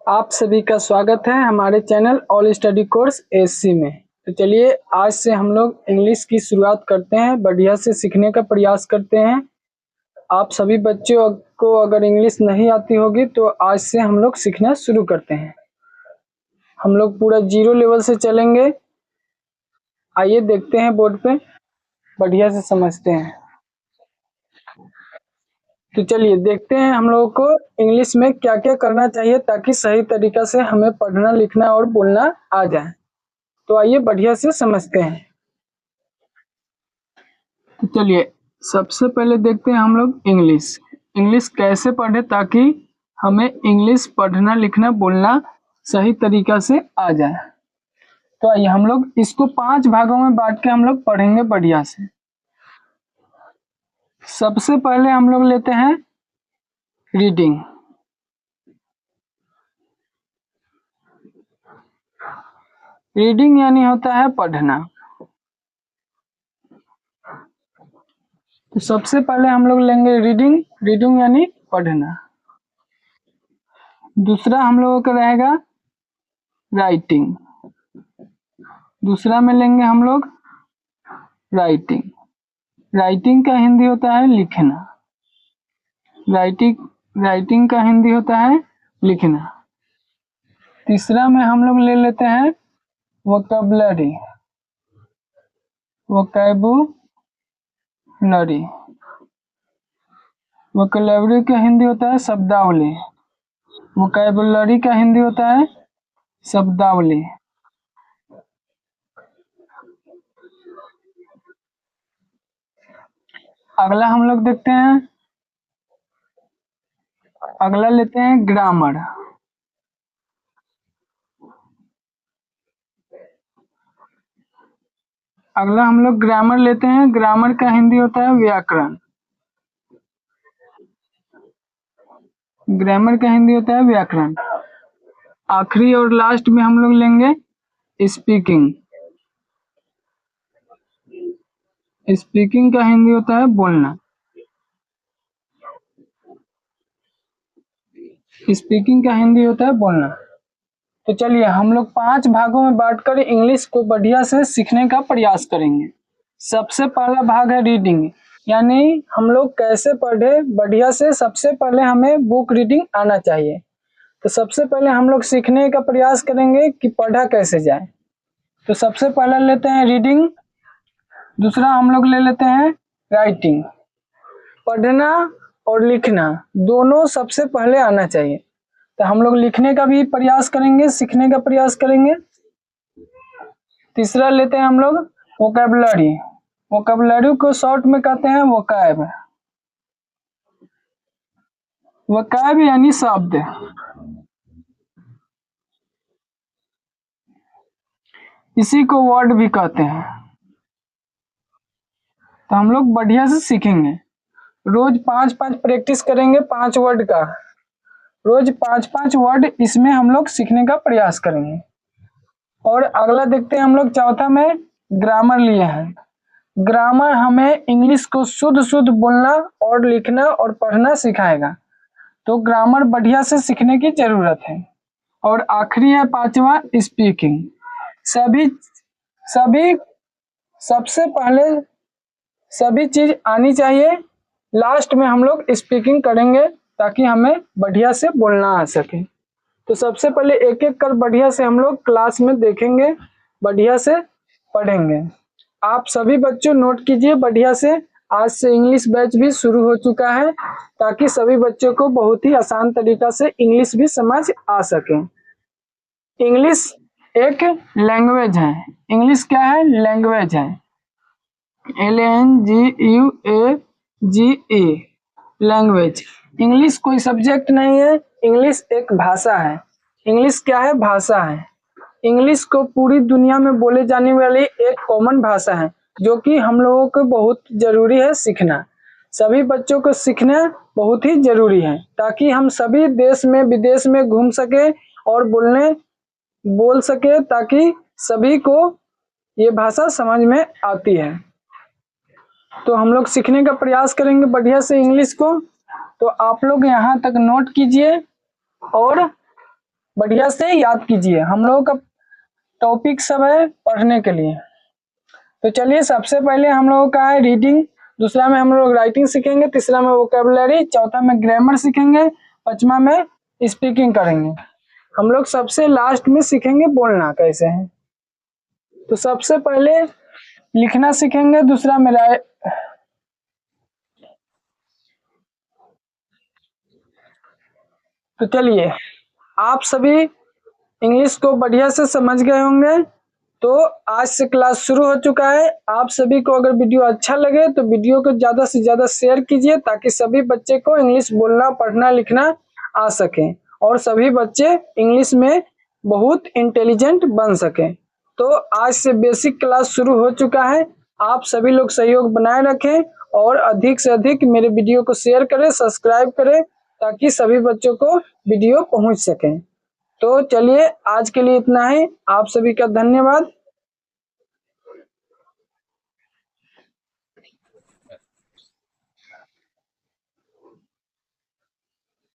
आप सभी का स्वागत है हमारे channel all study course SC में। तो चलिए आज से हम लोग इंग्लिश की शुरुआत करते हैं, बढ़िया से सीखने का प्रयास करते हैं। आप सभी बच्चों को अगर इंग्लिश नहीं आती होगी तो आज से हम लोग सीखना शुरू करते हैं। हम लोग पूरा 0 लेवल से चलेंगे। आइए देखते हैं बोर्ड पे, बढ़िया से समझते हैं। तो चलिए देखते हैं हम लोगों को इंग्लिश में क्या क्या करना चाहिए ताकि सही तरीका से हमें पढ़ना लिखना और बोलना आ जाए। तो आइए बढ़िया से समझते हैं। तो चलिए सबसे पहले देखते हैं हम लोग इंग्लिश कैसे पढ़े ताकि हमें इंग्लिश पढ़ना लिखना बोलना सही तरीका से आ जाए। तो आइए हम लोग इसको 5 भागों में बांट के हम लोग पढ़ेंगे बढ़िया से। सबसे पहले हम लोग लेते हैं रीडिंग। रीडिंग यानी होता है पढ़ना। तो सबसे पहले हम लोग लेंगे रीडिंग यानी पढ़ना। दूसरा हम लोगों का रहेगा राइटिंग। दूसरा में लेंगे हम लोग राइटिंग का हिंदी होता है लिखना। राइटिंग का हिंदी होता है लिखना। तीसरा में हम लोग ले लेते हैं वोकैबुलरी। वोकैबुलरी का हिंदी होता है शब्दावली। वोकैबुलरी का हिंदी होता है शब्दावली। अगला हम लोग देखते हैं, अगला लेते हैं ग्रामर। अगला हम लोग ग्रामर लेते हैं। ग्रामर का हिंदी होता है व्याकरण। ग्रामर का हिंदी होता है व्याकरण। आखिरी और लास्ट में हम लोग लेंगे स्पीकिंग। स्पीकिंग का हिंदी होता है बोलना। स्पीकिंग का हिंदी होता है बोलना। तो चलिए हम लोग 5 भागों में बांटकर इंग्लिश को बढ़िया से सीखने का प्रयास करेंगे। सबसे पहला भाग है रीडिंग, यानी हम लोग कैसे पढ़े बढ़िया से। सबसे पहले हमें बुक रीडिंग आना चाहिए। तो सबसे पहले हम लोग सीखने का प्रयास करेंगे कि पढ़ा कैसे जाए। तो सबसे पहला लेते हैं रीडिंग। दूसरा हम लोग ले लेते हैं राइटिंग। पढ़ना और लिखना दोनों सबसे पहले आना चाहिए। तो हम लोग लिखने का भी प्रयास करेंगे, सीखने का प्रयास करेंगे। तीसरा लेते हैं हम लोग वोकैबुलरी। वोकैबुलरी को शॉर्ट में कहते हैं वोकैब। वोकैब यानी शब्द। इसी को वर्ड भी कहते हैं। तो हम लोग बढ़िया से सीखेंगे। रोज 5-5 प्रैक्टिस करेंगे 5 वर्ड का। रोज 5-5 वर्ड इसमें हम लोग सीखने का प्रयास करेंगे। और अगला देखते हैं हम लोग चौथा में ग्रामर लिए हैं। ग्रामर हमें इंग्लिश को शुद्ध बोलना और लिखना और पढ़ना सिखाएगा। तो ग्रामर बढ़िया से सीखने की जरूरत है। और आखिरी है 5वां स्पीकिंग। सभी सबसे पहले सभी चीज आनी चाहिए। लास्ट में हम लोग स्पीकिंग करेंगे ताकि हमें बढ़िया से बोलना आ सके। तो सबसे पहले एक एक कर बढ़िया से हम लोग क्लास में देखेंगे, बढ़िया से पढ़ेंगे। आप सभी बच्चों नोट कीजिए बढ़िया से। आज से इंग्लिश बैच भी शुरू हो चुका है ताकि सभी बच्चों को बहुत ही आसान तरीका से इंग्लिश भी समझ आ सके। इंग्लिश एक लैंग्वेज है। इंग्लिश क्या है? लैंग्वेज है। LANGUAGE language. इंग्लिश कोई सब्जेक्ट नहीं है, इंग्लिश एक भाषा है। इंग्लिश क्या है? भाषा है। इंग्लिश को पूरी दुनिया में बोले जाने वाली एक कॉमन भाषा है जो कि हम लोगों को बहुत जरूरी है सीखना। सभी बच्चों को सीखना बहुत ही जरूरी है ताकि हम सभी देश में विदेश में घूम सके और बोल सके, ताकि सभी को ये भाषा समझ में आती है। तो हम लोग सीखने का प्रयास करेंगे बढ़िया से इंग्लिश को। तो आप लोग यहाँ तक नोट कीजिए और बढ़िया से याद कीजिए। हम लोगों का टॉपिक सब है पढ़ने के लिए। तो चलिए सबसे पहले हम लोगों का है रीडिंग, दूसरा में हम लोग राइटिंग सीखेंगे, तीसरा में वोकेबलरी, चौथा में ग्रामर सीखेंगे, पांचवा में स्पीकिंग करेंगे। हम लोग सबसे लास्ट में सीखेंगे बोलना कैसे है। तो सबसे पहले लिखना सीखेंगे, दूसरा में तो चलिए आप सभी इंग्लिश को बढ़िया से समझ गए होंगे। तो आज से क्लास शुरू हो चुका है। आप सभी को अगर वीडियो अच्छा लगे तो वीडियो को ज़्यादा से ज़्यादा शेयर कीजिए ताकि सभी बच्चे को इंग्लिश बोलना पढ़ना लिखना आ सके और सभी बच्चे इंग्लिश में बहुत इंटेलिजेंट बन सकें। तो आज से बेसिक क्लास शुरू हो चुका है। आप सभी लोग सहयोग बनाए रखें और अधिक से अधिक मेरे वीडियो को शेयर करें, सब्सक्राइब करें ताकि सभी बच्चों को वीडियो पहुंच सके। तो चलिए आज के लिए इतना ही। आप सभी का धन्यवाद।